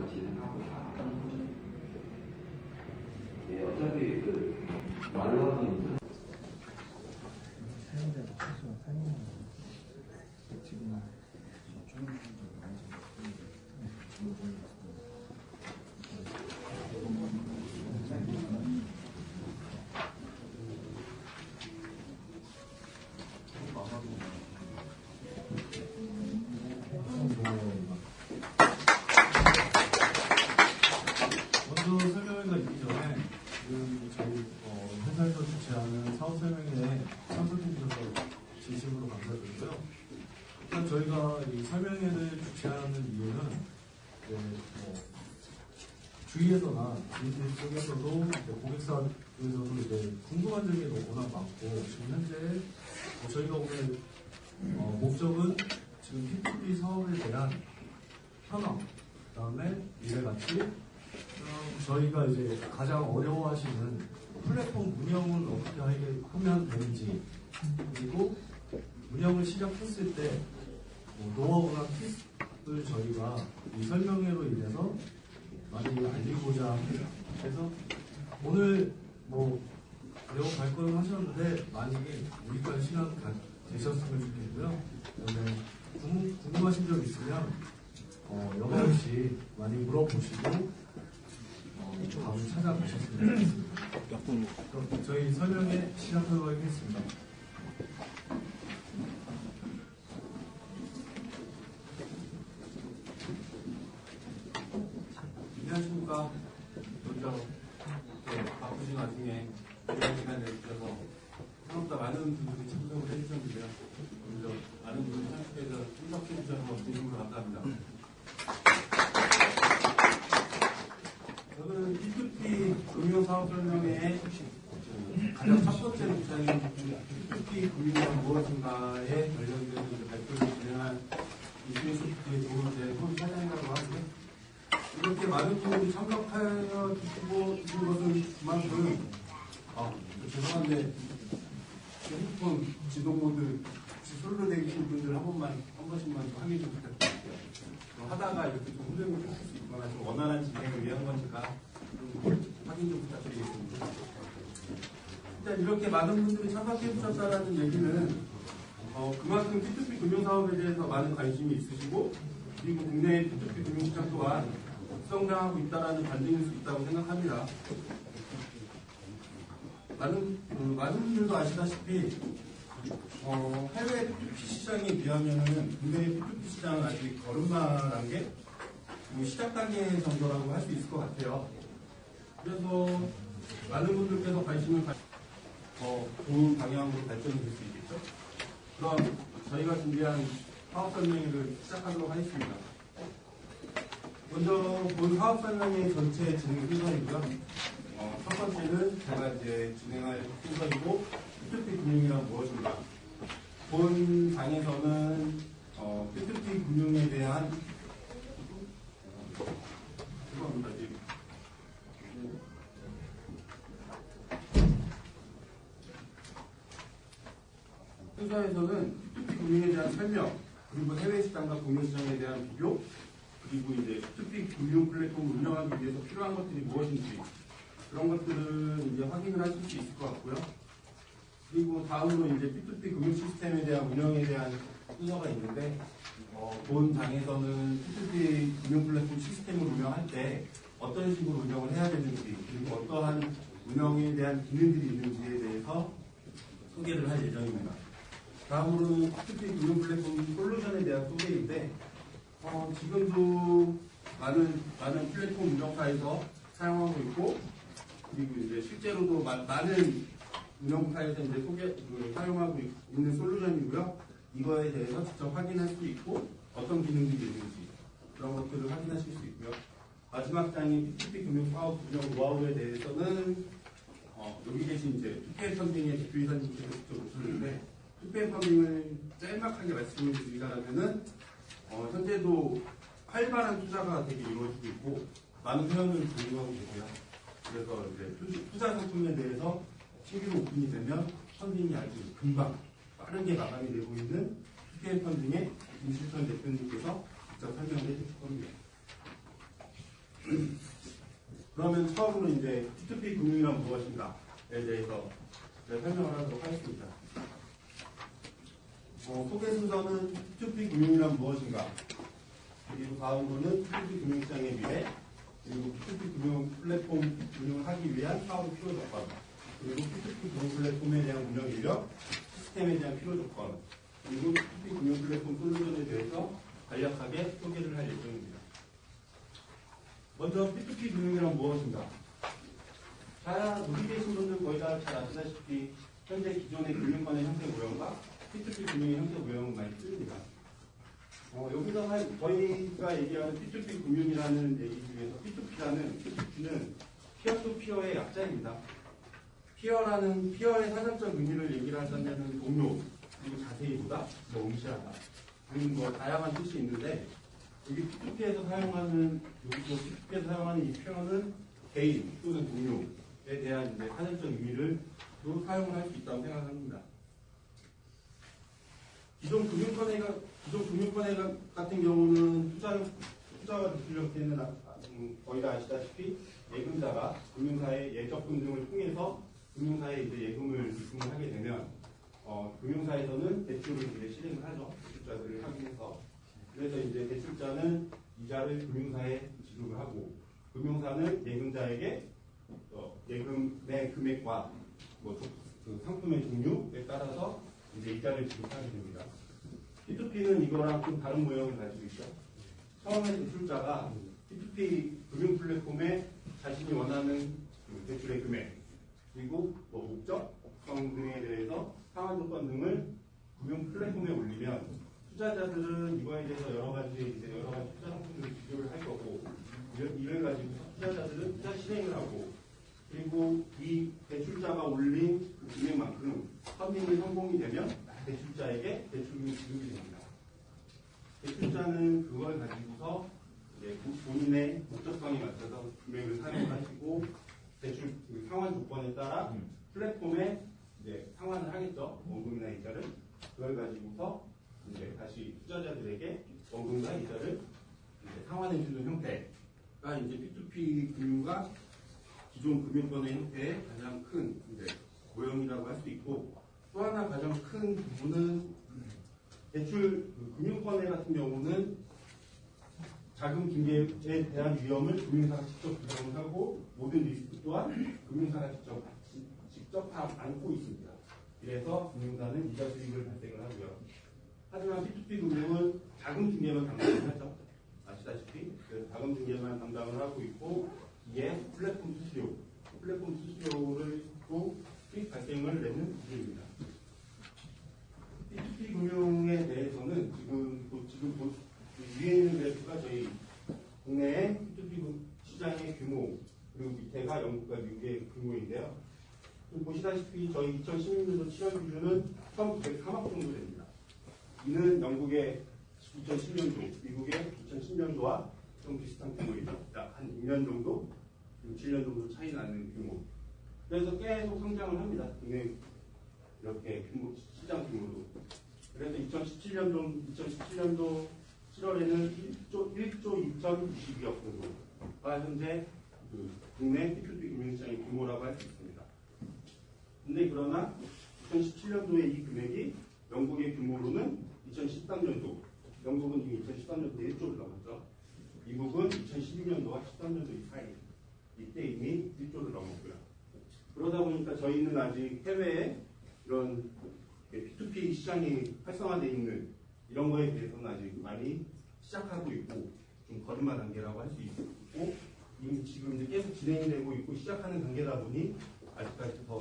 과정을 진행하고자. 예, 어차피 그 말로 하는 사용자도 최소한 3년 지금 먼저 설명회가 있기 전에 지금 저희 회사에서 주최하는 사업 설명회에 참석해 주셔서 진심으로 감사드리고요. 일단 저희가 이 설명회를 주최하는 이유는 주위에서나 지인들 쪽에서도 고객사 쪽에서도 이제 궁금한 점이 워낙 많고 지금 현재 저희가 오늘 목적은 지금 P2P 사업에 대한 현황, 그다음에 미래가치, 저희가 이제 가장 어려워하시는 플랫폼 운영을 어떻게 하면 되는지, 그리고 운영을 시작했을 때 노하우나 팁을 저희가 이 설명회로 인해서 많이 알리고자 합니다. 그래서 오늘 내용 발표를 하셨는데 많이 유익한 시간 되셨으면 좋겠고요. 그다음에 궁금하신 점 있으면 영어 없이 많이 물어보시고 다음 찾아가셨으면 좋겠습니다. 그럼 저희 설명회 시작하도록 하겠습니다. 안녕하십니까. 먼저 바쁘신 와중에 이런 시간을 주셔서 생각보다 많은 분들이 참석을 해주셨는데요. 먼저 많은 분들이 참석해서 참석해 주셔서 진심으로 감사합니다. 저는 P2P 금융사업 설명회의 가장 첫 번째 목적인 P2P 금융은 무엇인가에 관련돼서 발표를 진행한 이슈소프트의 도움을 손 사장이라고 하고요. 이렇게 많은 분들이 참석하여 주신 것은 그만큼 죄송한데 핸드폰 지도 모드 솔로 되신 분들 한 번씩만 좀 확인 좀 부탁드릴게요. 하다가 이렇게 좀 흔들림을 할 수 있거나 좀 원활한 진행을 위한 건지가 좀 확인 좀 부탁드리겠습니다. 일단 이렇게 많은 분들이 참석해 주셨다는 얘기는 그만큼 P2P 금융사업에 대해서 많은 관심이 있으시고, 그리고 국내의 P2P 금융시장 또한 성장하고 있다는 반증일 수 있다고 생각합니다. 많은 분들도 아시다시피 해외 P2P 시장에 비하면은 국내 P2P 시장은 아직 걸음마란 게 시작 단계 정도라고 할 수 있을 것 같아요. 그래서 많은 분들께서 관심을 좋은 방향으로 발전이 될 수 있겠죠. 그럼 저희가 준비한 사업 설명회를 시작하도록 하겠습니다. 먼저 본 사업 설명회 전체 진행 순서이고요. 첫 번째는 제가 이제 진행할 순서이고, P2P 금융이란 무엇인가. 본 장에서는 P2P 금융에 대한 순서에서는 P2P 금융에 대한 설명, 그리고 해외 시장과 국내 시장에 대한 비교, 그리고 이제 P2P 금융 플랫폼을 운영하기 위해서 필요한 것들이 무엇인지 그런 것들은 이제 확인을 하실 수 있을 것 같고요. 그리고 다음으로 이제 P2P 금융 시스템에 대한 운영에 대한 순서가 있는데, 본 장에서는 P2P 금융 플랫폼 시스템을 운영할 때 어떤 식으로 운영을 해야 되는지, 그리고 어떠한 운영에 대한 기능들이 있는지에 대해서 소개를 할 예정입니다. 다음으로는 P2P 금융 플랫폼 솔루션에 대한 소개인데, 지금도 많은 플랫폼 운영사에서 사용하고 있고, 그리고 이제 실제로도 많은 운영사에서 이제 사용하고 있는 솔루션이고요. 이거에 대해서 직접 확인할 수 있고, 어떤 기능들이 있는지 그런 것들을 확인하실 수 있고요. 마지막 장인 P2P 금융 사업 운영 노하우에 대해서는 여기 계신 이제 투페이 펀딩의 대표이사님께서 직접 오셨는데, 투페이 펀딩을 짤막하게 말씀을 드리자면은 현재도 활발한 투자가 되게 이루어지고 있고 많은 회원들을 보유하고 계세요. 그래서 이제 투자 상품에 대해서 신규로 오픈이 되면 펀딩이 아주 금방 빠르게 마감이 되고 있는 투페이 펀딩의 김실천 대표님께서 직접 설명을 해주실 겁니다. 그러면 처음으로 이제 P2P 금융이란 무엇인가에 대해서 설명을 하도록 하겠습니다. 소개 순서는 P2P 금융이란 무엇인가, 그리고 다음으로는 P2P 금융시장의 미래, 그리고 P2P 금융 플랫폼 운영을 하기 위한 사업 필요 조건, 그리고 P2P 금융 플랫폼에 대한 운영 인력, 시스템에 대한 필요 조건, 그리고 P2P 금융 플랫폼 솔루션에 대해서 간략하게 소개를 할 예정입니다. 먼저 P2P 금융이란 무엇인가? 여기 계신 분들 거의 다 잘 아시다시피 현재 기존의 금융권의 형태 모형과 P2P 금융의 형태 모형은 많이 틀립니다. 여기서 저희가 얘기하는 P2P 금융이라는 얘기 중에서 P2P는 피어 투 피어의 약자입니다. 피어의 사전적 의미를 얘기를 하자면 동료, 그리고 자세히보다, 응시하다, 그리고 다양한 뜻이 있는데, 여기 P2P에서 사용하는 이 표현은 개인 또는 동료에 대한 이제 사전적 의미를 사용을 할 수 있다고 생각합니다. 기존 금융권회 같은 경우는 투자와 대출 형태는 거의 다 아시다시피 예금자가 금융사의 예적금 등을 통해서 금융사에 이제 예금을 입금을 하게 되면 금융사에서는 대출을 이제 실행을 하죠. 대출자들을 확인해서. 그래서 이제 대출자는 이자를 금융사에 지급을 하고, 금융사는 예금자에게 예금의 금액과 그 상품의 종류에 따라서 이제 이자를 지급하게 됩니다. P2P는 이거랑 좀 다른 모형을 가지고 있죠. 처음에 대출자가 P2P 금융 플랫폼에 자신이 원하는 대출의 금액, 그리고 목적성 등에 대해서 상환 조건 등을 금융 플랫폼에 올리면 투자자들은 이거에 대해서 여러 가지 투자 상품들을 비교를 할 거고, 이를 가지고 투자자들은 투자 실행을 하고, 그리고 이 대출자가 올린 그 금액만큼 펀딩이 성공이 되면 대출자에게 대출금이 지급이 됩니다. 대출자는 그걸 가지고서 이제 본인의 목적성에 맞춰서 금액을 사용을 하시고, 대출 상환 조건에 따라 플랫폼에 이제 상환을 하겠죠. 원금이나 이자를. 그걸 가지고서 이제 다시 투자자들에게 원금과 이자를 이제 상환해주는 형태가 이제 P2P 금융과 기존 금융권의 형태의 가장 큰 이제 모형이라고 할 수 있고, 또 하나 가장 큰 부분은 대출 금융권회 같은 경우는 자금 징계에 대한 위험을 금융사가 직접 부담을 하고, 모든 리스크 또한 금융사가 직접 안고 있습니다. 이래서 금융사는 이자 수익을 발생을 하고요. 하지만 P2P 금융은 자금 징계만 담당을 하죠. 아시다시피 자금 징계만 담당을 하고 있고, 이게 플랫폼 수수료를 또 수익 발생을 내는 구조입니다. P2P 금융에 대해서는 지금 위에 있는 그래프가 저희 국내의 P2P 시장의 규모, 그리고 밑에가 영국과 미국의 규모인데요. 보시다시피 저희 2016년도 7월 기준은 1,903억 정도 됩니다. 이는 영국의 2010년도, 미국의 2010년도와 좀 비슷한 규모이죠. 약 한 2년 정도, 7년 정도 차이 나는 규모. 그래서 계속 성장을 합니다. 국내 이렇게 시장 규모도. 그래서 2017년도 7월에는 1조 2,092억 정도가 현재 국내 P2P 금융시장의 규모라고 할 수 있습니다. 근데 그러나 2017년도에 이 금액이 영국의 규모로는 2013년도, 영국은 이미 2013년도에 1조를 넘었죠. 미국은 2012년도와 13년도 사이, 이때 이미 1조를 넘었고요. 그러다 보니까 저희는 아직 해외에 이런 P2P 시장이 활성화되어 있는 이런 거에 대해서는 아직 많이 시작하고 있고, 좀 거듭한 단계라고 할 수 있고, 이미 지금 이제 계속 진행이 되고 있고 시작하는 단계다 보니 아직까지 더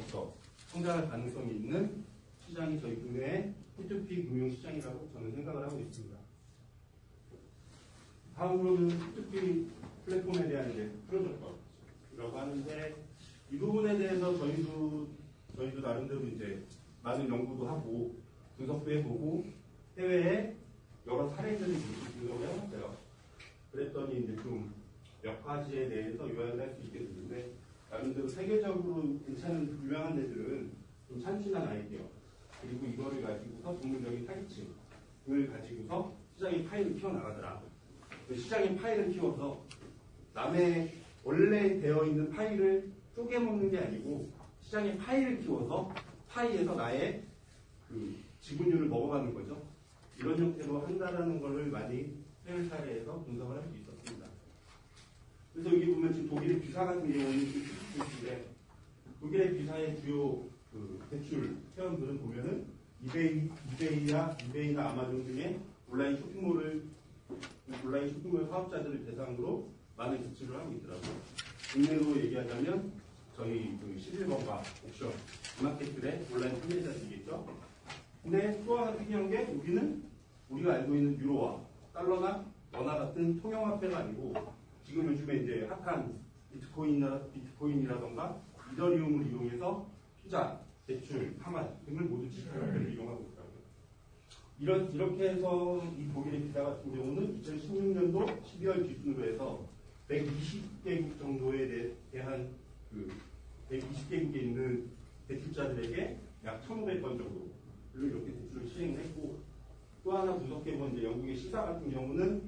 성장할 가능성이 있는 시장이 저희 국내의 P2P 금융 시장이라고 저는 생각을 하고 있습니다. 다음으로는 P2P 플랫폼에 대한 이제 프로젝트라고 하는데, 이 부분에 대해서 저희도 나름대로 이제 많은 연구도 하고 분석도 해보고 해외에 여러 사례들을 분석을 해봤어요. 그랬더니 이제 좀 몇 가지에 대해서 요약을 할 수 있게 됐는데, 나름대로 세계적으로 괜찮은 유명한 데들은 좀 참신한 아이디어, 그리고 이거를 가지고서 전문적인 타깃층을 가지고서 시장의 파일을 키워나가더라. 그 시장의 파일을 키워서 남의 원래 되어 있는 파이를 쪼개먹는 게 아니고 시장에 파이를 키워서 파이에서 나의 그 지분율을 먹어가는 거죠. 이런 형태로 한다라는 것을 많이 해외 사례에서 분석을 할 수 있었습니다. 그래서 여기 보면 지금 독일의 비사 같은 경우는 있는데 독일의 비사의 주요 그 대출 회원들은 보면은 이베이나 아마존 등의 온라인 쇼핑몰 사업자들을 대상으로 많은 대출을 하고 있더라고요. 국내로 얘기하자면 저희 그 11번가 옥션 이마켓들의 온라인 판매자들이겠죠. 근데 또 하나 특이한 게 여기는 우리가 알고 있는 유로와 달러나 원화 같은 통용화폐가 아니고 지금 요즘에 이제 핫한 비트코인이라던가 이더리움을 이용해서 투자, 대출, 상환 등을 모두 디지털화폐를 이용하고 있더라고요. 이렇게 해서 이 독일의 비자 같은 경우는 2016년도 12월 기준으로 해서 120개국 정도에 대한 그 120개국에 있는 대출자들에게 약 1,500건 정도를 이렇게 대출을 시행했고, 또 하나 분석해본 이제 영국의 시사 같은 경우는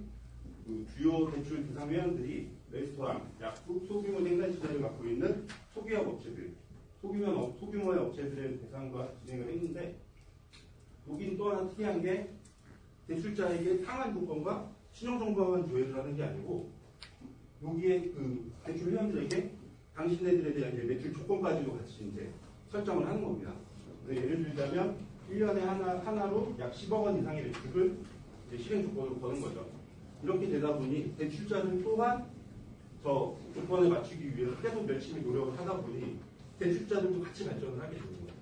그 주요 대출 대상 회원들이 레스토랑, 약국, 소규모 생산 시설을 갖고 있는 소기업 업체들, 소규모의 업체들의 대상과 진행을 했는데, 여기는 또 하나 특이한 게 대출자에게 상한 조건과 신용정보만 조회를 하는 게 아니고 여기에 그 대출 회원들에게 당신네들에 대한 이제 매출 조건까지도 같이 이제 설정을 하는 겁니다. 예를 들자면 1년에 하나로 약 10억 원 이상의 매출을 이제 실행 조건으로 거는 거죠. 이렇게 되다 보니 대출자들 또한 저 조건을 맞추기 위해서 계속 열심히 노력을 하다 보니 대출자들도 같이 발전을 하게 되는 거예요.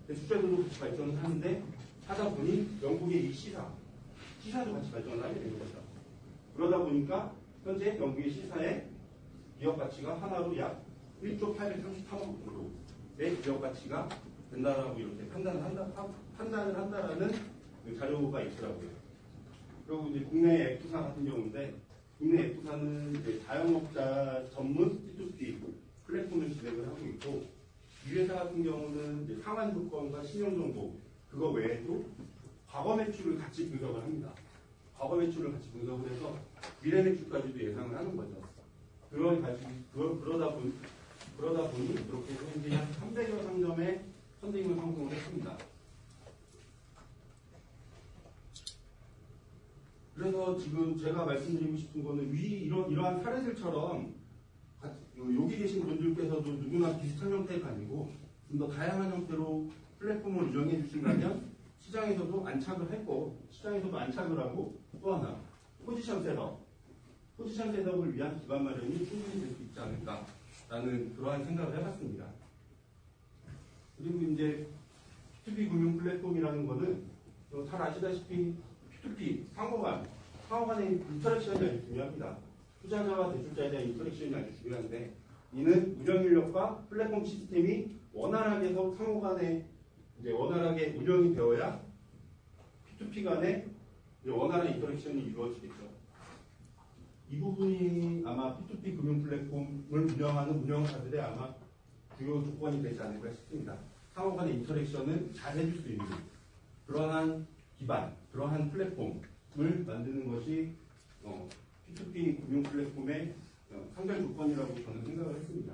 대출자들도 같이 발전을 하는데 하다 보니 영국의 이 시사도 같이 발전을 하게 되는 거죠. 그러다 보니까 현재 영국의 시사의 기업 가치가 하나로 약 1조 833억 정도의 기업 가치가 된다라고 이렇게 판단을 한다라는 그 자료가 있더라고요. 그리고 이제 국내 F사 같은 경우인데, 국내 F사는 이제 자영업자 전문 P2P 플랫폼을 진행을 하고 있고, 이 회사 같은 경우는 이제 상환 조건과 신용정보, 그거 외에도 과거 매출을 같이 분석을 합니다. 과거 매출을 같이 분석을 해서 미래 매출까지도 예상을 하는 거죠. 그러다 보니 이렇게 현재 한 300여 상점의 펀딩을 성공을 했습니다. 그래서 지금 제가 말씀드리고 싶은 거는 이러한 사례들처럼 여기 계신 분들께서도 누구나 비슷한 형태가 아니고 좀 더 다양한 형태로 플랫폼을 운영해 주신다면 시장에서도 안착을 했고, 시장에서도 안착을 하고, 또 하나 포지션 셋업을 위한 기반 마련이 충분히 될 수 있지 않을까라는 그러한 생각을 해봤습니다. 그리고 이제 P2P 금융 플랫폼이라는 거는 잘 아시다시피 P2P 상호간의 인터랙션이 아주 중요합니다. 투자자와 대출자에 대한 인터랙션이 아주 중요한데, 이는 운영 인력과 플랫폼 시스템이 원활하게 상호간에 이제 원활하게 운영이 되어야 P2P 간에 원활한 인터랙션이 이루어지겠죠. 이 부분이 아마 P2P 금융 플랫폼을 운영하는 운영사들의 아마 주요 조건이 되지 않을까 싶습니다. 상호간의 인터랙션을 잘 해줄 수 있는 그러한 기반, 그러한 플랫폼을 만드는 것이 P2P 금융 플랫폼의 상당 조건이라고 저는 생각을 했습니다.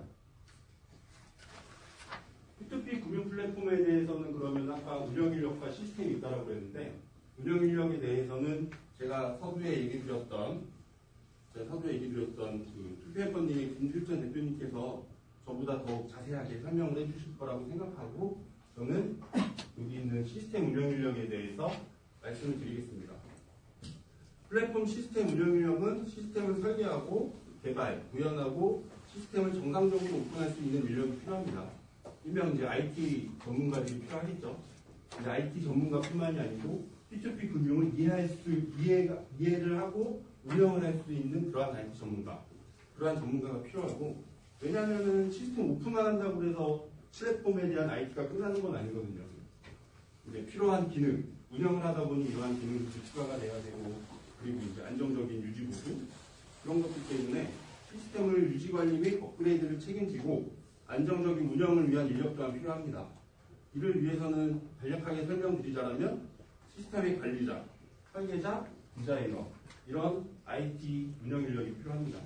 P2P 금융 플랫폼에 대해서는 그러면 아까 운영 인력과 시스템이 있다고 했는데, 운영 인력에 대해서는 제가 서두에 얘기 드렸던 그 투피엠 펀딩의 김필전 대표님께서 저보다 더 자세하게 설명을 해주실 거라고 생각하고, 저는 여기 있는 시스템 운영 인력에 대해서 말씀을 드리겠습니다. 플랫폼 시스템 운영 인력은 시스템을 설계하고 개발, 구현하고 시스템을 정상적으로 오픈할 수 있는 인력이 필요합니다. 일명 이제 IT 전문가들이 필요하겠죠. 이제 IT 전문가뿐만이 아니고 P2P 금융을 이해를 하고 운영을 할 수 있는 그러한 IT 전문가, 그러한 전문가가 필요하고, 왜냐하면은 시스템 오픈만 한다고 해서 플랫폼에 대한 IT가 끝나는 건 아니거든요. 이제 필요한 기능, 운영을 하다 보니 이러한 기능도 추가가 돼야 되고, 그리고 이제 안정적인 유지 보수, 그런 것들 때문에 시스템을 유지 관리 및 업그레이드를 책임지고 안정적인 운영을 위한 인력 또한 필요합니다. 이를 위해서는 간략하게 설명드리자면 시스템의 관리자, 설계자, 디자이너, 이런 IT 운영 인력이 필요합니다.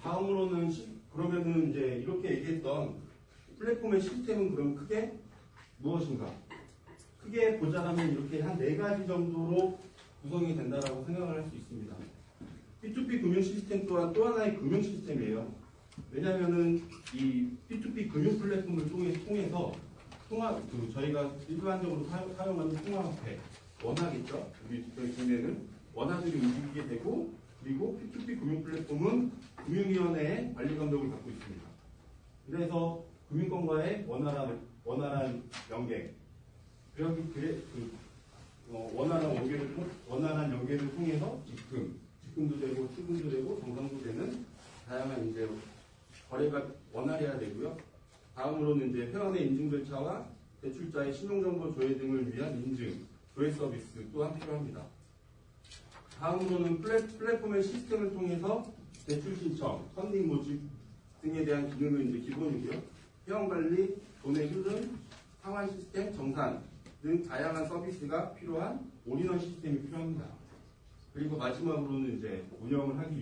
다음으로는 그러면은 이제 이렇게 얘기했던 플랫폼의 시스템은 그럼 크게 무엇인가? 크게 보자면 이렇게 한 4가지 정도로 구성이 된다라고 생각을 할 수 있습니다. P2P 금융 시스템 또한 또 하나의 금융 시스템이에요. 왜냐하면은 이 P2P 금융 플랫폼을 통해서 저희가 일반적으로 사용하는 통화화폐 원화겠죠. 우리 국내는 원화들이 움직이게 되고, 그리고 P2P 금융 플랫폼은 금융위원회의 관리 감독을 갖고 있습니다. 그래서 금융권과의 원활한 연계, 원활한 연계를 통해서 직금도 되고 출금도 되고 정상도 되는 다양한 이제 거래가 원활해야 되고요. 다음으로는 이제 회원의 인증 절차와 대출자의 신용정보 조회 등을 위한 인증, 조회 서비스 또한 필요합니다. 다음으로는 플랫폼의 시스템을 통해서 대출 신청, 펀딩 모집 등에 대한 기능은 이제 기본이고요. 회원 관리, 돈의 흐름, 상환 시스템, 정산 등 다양한 서비스가 필요한 올인원 시스템이 필요합니다. 그리고 마지막으로는 이제 원활한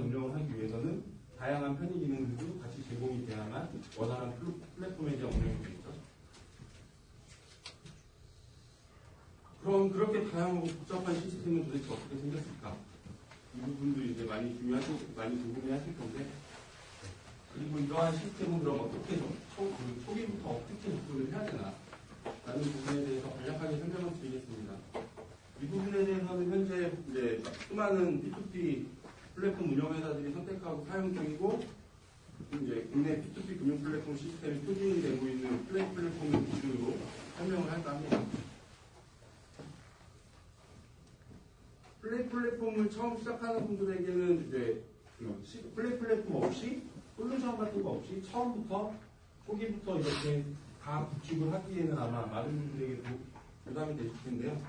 운영을 하기 위해서는 다양한 편의 기능들도 같이 제공이 돼야만 원활한 플랫폼에 대한 운영이 되겠죠. 그럼 그렇게 다양하고 복잡한 시스템은 도대체 어떻게 생겼을까? 이 부분도 이제 많이 궁금해하실 건데, 그리고 이러한 시스템은 그럼 어떻게 초기부터 어떻게 접근을 해야 되나? 라는 부분에 대해서 간략하게 설명을 드리겠습니다. 이 부분에 대해서는 현재 이제 수많은 P2P 플랫폼 운영회사들이 선택하고 사용 중이고, 이제 국내 P2P 금융 플랫폼 시스템이 표준이 되고 있는 플랫폼을 기준으로 설명을 할까 합니다. 플랫폼을 처음 시작하는 분들에게는 이제 플랫폼 없이 솔루션 같은 거 없이 처음부터 초기부터 이렇게 다 구축을 하기에는 아마 많은 분들에게 부담이 되실 텐데요.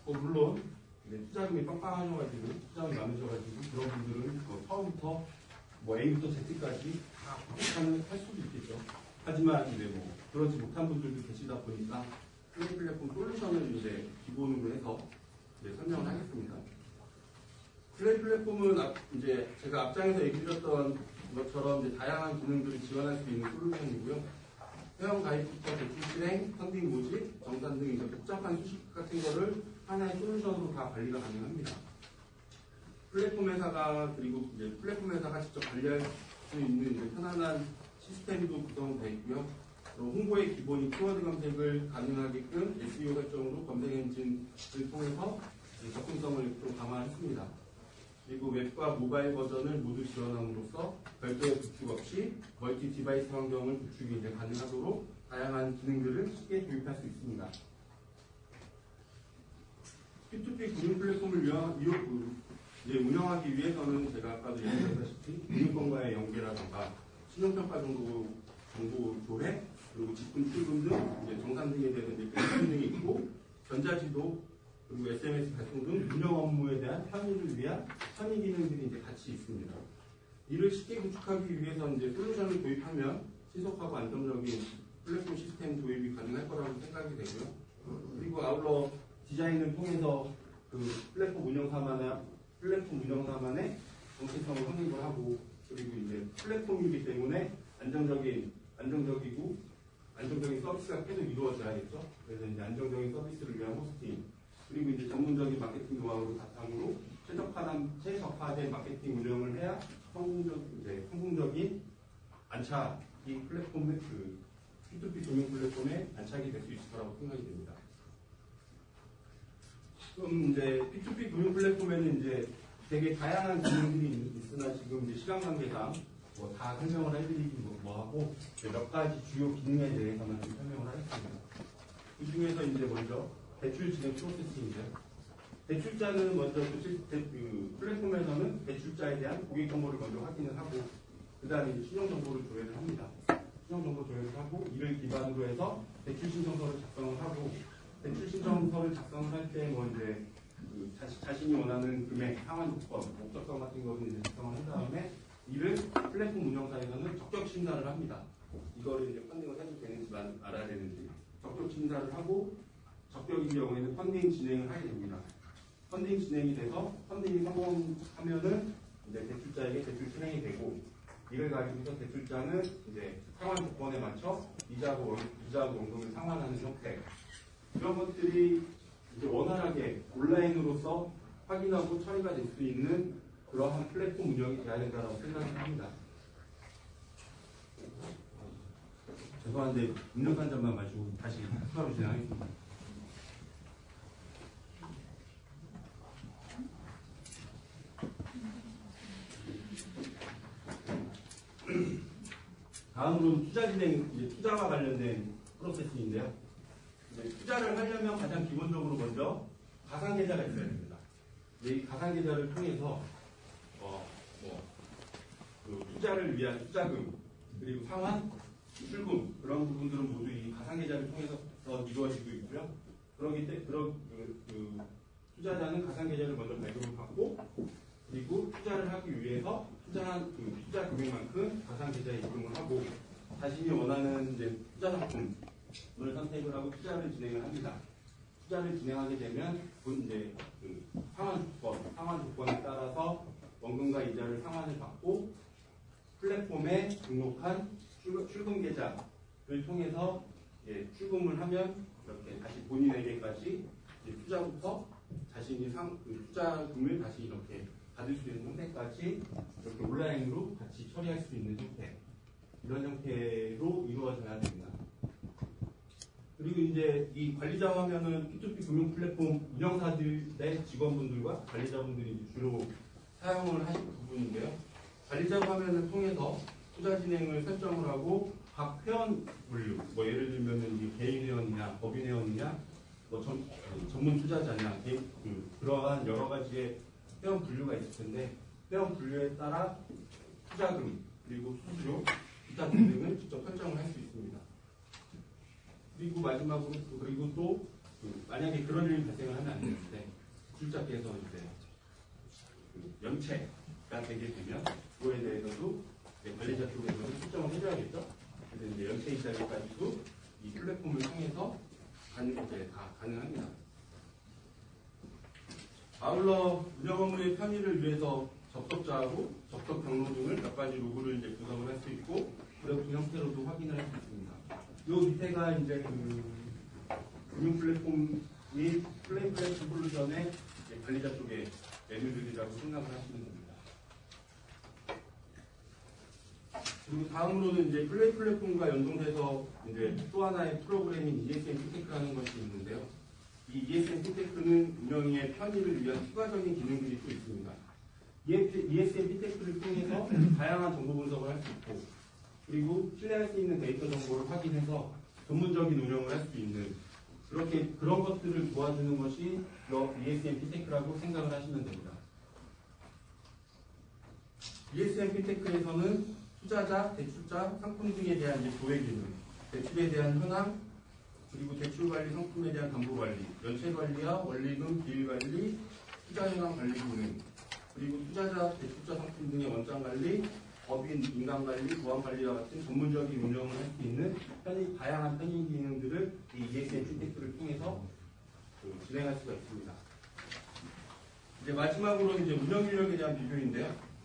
물론 투자금이 빵빵하셔가지고 투자금이 많으셔가지고 그런 분들은 처음부터 A부터 Z까지 다 구축할 수도 있겠죠. 하지만 이제 그러지 못한 분들도 계시다 보니까 플랫폼 솔루션을 이제 기본으로 해서 이제 설명을 하겠습니다. 플랫폼은 이제 제가 앞장에서 얘기드렸던 것처럼 이제 다양한 기능들을 지원할 수 있는 솔루션이고요. 회원 가입부터 대출 실행, 펀딩 모집, 정산 등 이제 복잡한 수식 같은 거를 하나의 솔루션으로 다 관리가 가능합니다. 플랫폼 회사가 직접 관리할 수 있는 이제 편안한 시스템도 구성되어 있고요. 홍보의 기본인 키워드 검색을 가능하게끔 SEO 설정으로 검색 엔진을 통해서 접근성을 좀 강화했습니다. 그리고 웹과 모바일 버전을 모두 지원함으로써 별도의 구축 없이 멀티 디바이스 환경을 구축이 이제 가능하도록 다양한 기능들을 쉽게 도입할 수 있습니다. P2P 금융 플랫폼을 운영하기 위해서는 제가 아까도 얘기했다시피 금융권과의 연계라든가 신용평가 정보 조회, 그리고 직금 출금 등 이제 정산 등에 대한 이제 기능이 있고, 전자지도 그리고 SMS 발송 등 운영 업무에 대한 편의를 위한 편의 기능들이 이제 같이 있습니다. 이를 쉽게 구축하기 위해서 이제 솔루션을 도입하면 신속하고 안정적인 플랫폼 시스템 도입이 가능할 거라고 생각이 되고요. 그리고 아울러 디자인을 통해서 그 플랫폼 운영사만의 정체성을 확립을 하고, 그리고 이제 플랫폼이기 때문에 안정적인 서비스가 계속 이루어져야겠죠. 그래서 이제 안정적인 서비스를 위한 호스팅, 그리고 이제 전문적인 마케팅 노하우를 바탕으로 최적화된 마케팅 운영을 해야 성공적인 안착이 플랫폼의 P2P 금융 플랫폼에 안착이 될 수 있을 거라고 생각이 됩니다. 그럼 이제 P2P 금융 플랫폼에는 이제 되게 다양한 기능들이 있으나 지금 이제 시간 관계상 다 설명을 해드리기 하고 몇 가지 주요 기능에 대해서만 좀 설명을 하겠습니다. 그 중에서 이제 먼저 대출 진행 프로세스인데요. 대출자는 먼저 플랫폼에서는 대출자에 대한 고객 정보를 먼저 확인을 하고, 그 다음에 신용 정보를 조회를 합니다. 신용 정보 조회를 하고, 이를 기반으로 해서 대출 신청서를 작성을 하고, 대출 신청서를 작성을 할 때 이제 자신이 원하는 금액, 상환 조건, 목적성 같은 거를 이제 작성을 한 다음에 이를 플랫폼 운영사에서는 적격 심사를 합니다. 이거를 이제 펀딩을 해도 되는지만 알아야 되는지 적격 심사를 하고, 적격인 경우에는 펀딩 진행을 하게 됩니다. 펀딩 진행이 돼서 펀딩이 성공하면은 이제 대출자에게 대출 실행이 되고, 이를 가지고서 대출자는 이제 상환 조건에 맞춰 이자하고 원금을 상환하는 형태. 이런 것들이 이제 원활하게 온라인으로서 확인하고 처리가 될 수 있는 그러한 플랫폼 운영이 돼야 된다고 생각을 합니다. 죄송한데 음료 한 잔만 마시고 다시 추가로 진행하겠습니다. 다음으로는 투자 진행, 이제 투자와 관련된 프로세스인데요. 투자를 하려면 가장 기본적으로 먼저 가상계좌가 있어야 됩니다. 이 가상계좌를 통해서 그 투자를 위한 투자금, 그리고 상환, 출금, 그런 부분들은 모두 이 가상계좌를 통해서 이루어지고 있고요. 그러기 때문에 그 투자자는 가상계좌를 먼저 발급을 받고, 그리고 투자를 하기 위해서 투자한 그 투자 금액만큼 가상계좌에 입금을 하고, 자신이 원하는 이제 투자 상품을 선택을 하고 투자를 진행을 합니다. 투자를 진행하게 되면 이제 그 상환 조건에 따라서 원금과 이자를 상환을 받고, 플랫폼에 등록한 출금 계좌를 통해서 출금을 하면 이렇게 다시 본인에게까지 투자부터 자신이 투자금을 다시 이렇게 받을 수 있는 형태까지 이렇게 온라인으로 같이 처리할 수 있는 형태, 이런 형태로 이루어져야 됩니다. 그리고 이제 이 관리자 화면은 P2P 금융 플랫폼 운영사들의 직원분들과 관리자분들이 주로 사용을 하실 부분인데요. 관리자 화면을 통해서 투자 진행을 설정을 하고 각 회원 분류, 예를 들면 개인 회원이냐, 법인 회원이냐, 전문 투자자냐, 그러한 여러 가지의 회원 분류가 있을 텐데, 회원 분류에 따라 투자금, 그리고 수수료, 기타 등등을 직접 설정을 할 수 있습니다. 그리고 마지막으로, 그리고 또 만약에 그런 일이 발생을 하면 안 되는데, 출자께서 이제 연체가 되게 되면 그거에 대해서도 관리자 쪽에서는 설정을 해줘야겠죠. 그래서 이제 연체 이자까지도 이 플랫폼을 통해서 다 가능합니다. 아울러 운영 업무의 편의를 위해서 접속자하고 접속 경로 등을 몇 가지 로그를 이제 구성을 할 수 있고, 그래프 형태로도 확인을 할 수 있습니다. 요 밑에가 이제 금융 플랫폼 및 플레이 플랫폼 솔루션의 관리자 쪽의 메뉴들이라고 생각을 하시면 됩니다. 그리고 다음으로는 이제 플레이 플랫폼과 연동돼서 이제 또 하나의 프로그램인 ESM 핀테크라는 것이 있는데요. 이 ESM 핀테크는 운영의 편의를 위한 추가적인 기능들이 또 있습니다. ESM 핀테크를 통해서 다양한 정보 분석을 할 수 있고, 그리고 신뢰할 수 있는 데이터 정보를 확인해서 전문적인 운영을 할 수 있는 그런 것들을 도와주는 것이 ESM 핀테크라고 생각을 하시면 됩니다. ESM 핀테크에서는 투자자, 대출자, 상품 등에 대한 조회 기능, 대출에 대한 현황, 그리고 대출 관리 상품에 대한 담보 관리, 연체 관리와 원리금 비율 관리, 투자 현황 관리 기능, 그리고 투자자, 대출자 상품 등의 원장 관리, 법인, 인감 관리, 보안 관리와 같은 전문적인 운영을 할 수 있는 다양한 편의 기능들을 이 ESM 핀테크를 통해서 진행할 수가 있습니다. 이제 마지막으로 이제 운영 인력에 대한 비교인데요.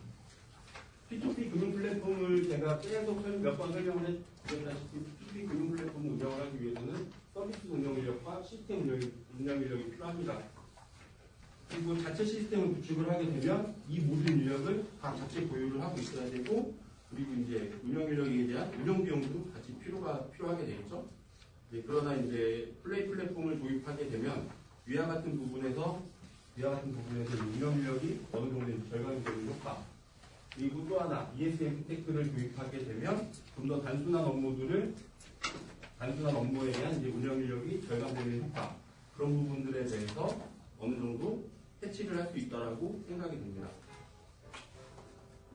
P2P 금융 플랫폼을 제가 계속 몇 번 설명을 해드렸다시피 P2P 금융 플랫폼을 운영을 하기 위해서는 서비스 운영 인력과 시스템 운영 인력이 필요합니다. 그리고 자체 시스템을 구축을 하게 되면 이 모든 인력을 다 자체 보유를 하고 있어야 되고, 그리고 이제 운영 인력에 대한 운영 비용도 같이 필요하게 되겠죠. 그러나 이제 플레이 플랫폼을 도입하게 되면 위와 같은 부분에서 운영 인력이 어느 정도 절감이 되는 효과, 그리고 또 하나 ESM 핀테크를 도입하게 되면 좀 더 단순한 업무에 대한 이제 운영 인력이 절감되는 효과, 그런 부분들에 대해서 어느 정도 캐치를 할 수 있다라고 생각이 됩니다.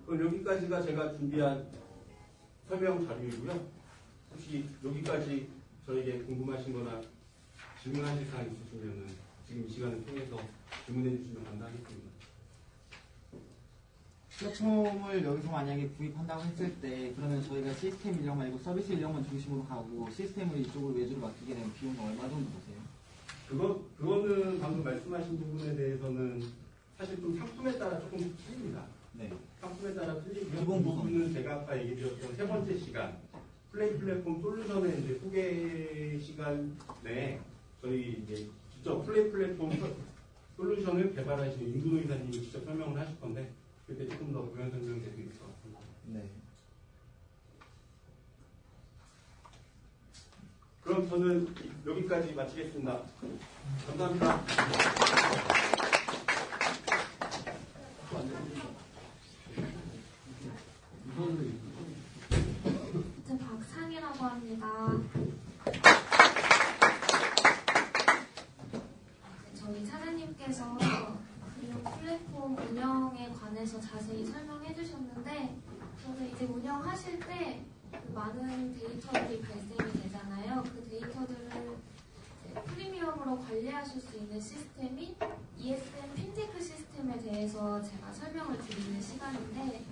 그럼 여기까지가 제가 준비한 설명 자료이고요. 혹시 여기까지 저에게 궁금하신 거나 질문하실 사항 있으시면 지금 이 시간을 통해서 질문해 주시면 감사하겠습니다. 플랫폼을 여기서 만약에 구입한다고 했을 때, 그러면 저희가 시스템 인력 말고 서비스 인력만 중심으로 가고 시스템을 이쪽으로 외주로 맡기게 되면 비용은 얼마 정도 보세요? 그거는 방금 말씀하신 부분에 대해서는 사실 좀 상품에 따라 조금 틀립니다. 네. 상품에 따라 틀리고요. 기본 그 부분은 제가 아까 얘기드렸던 세 번째 시간 플레이 플랫폼 솔루션의 이제 소개 시간에 저희 이제 직접 플레이 플랫폼 솔루션을 개발하시는 임근호 이사님이 직접 설명을 하실 건데 그때 조금 더 부연 설명될 수 있을 것 같습니다. 네. 그럼 저는 여기까지 마치겠습니다. 감사합니다. 저 박상이라고 합니다. 저희 사장님께서 금융 플랫폼 운영에 관해서 자세히 설명해 주셨는데 저는 이제 운영하실 때 많은 데이터들이 발생이 되잖아요. 그 데이터들을 이제 프리미엄으로 관리하실 수 있는 시스템인 ESM 핀테크 시스템에 대해서 제가 설명을 드리는 시간인데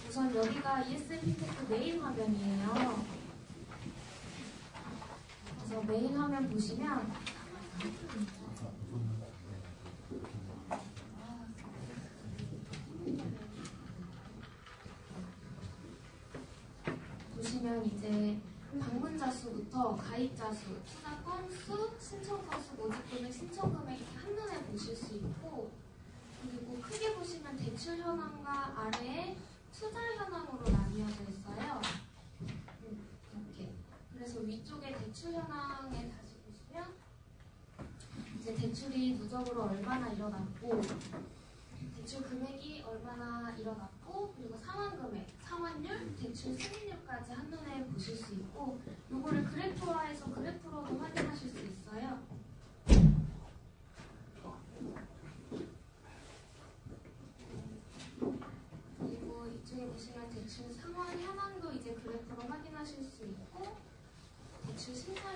우선 여기가 ESM 핀테크 메인 화면이에요. 그래서 메인 화면 보시면 이제 방문자 수부터 가입자 수, 투자 건수, 신청 건수, 모집 금액, 신청 금액 이렇게 한눈에 보실 수 있고 그리고 크게 보시면 대출 현황과 아래에 투자 현황으로 나뉘어져 있어요. 이렇게. 그래서 위쪽에 대출 현황에 다시 보시면 이제 대출이 누적으로 얼마나 일어났고 대출 금액이 얼마나 일어났고 그리고 상환 금액, 상환율, 대출 승인율까지 한눈에 보실 수 있고 요거를 그래프화해서 그래프로도 확인하실 수 있어요. 그리고 이쪽에 보시면 대출 상환 현황도 이제 그래프로 확인하실 수 있고 대출 심사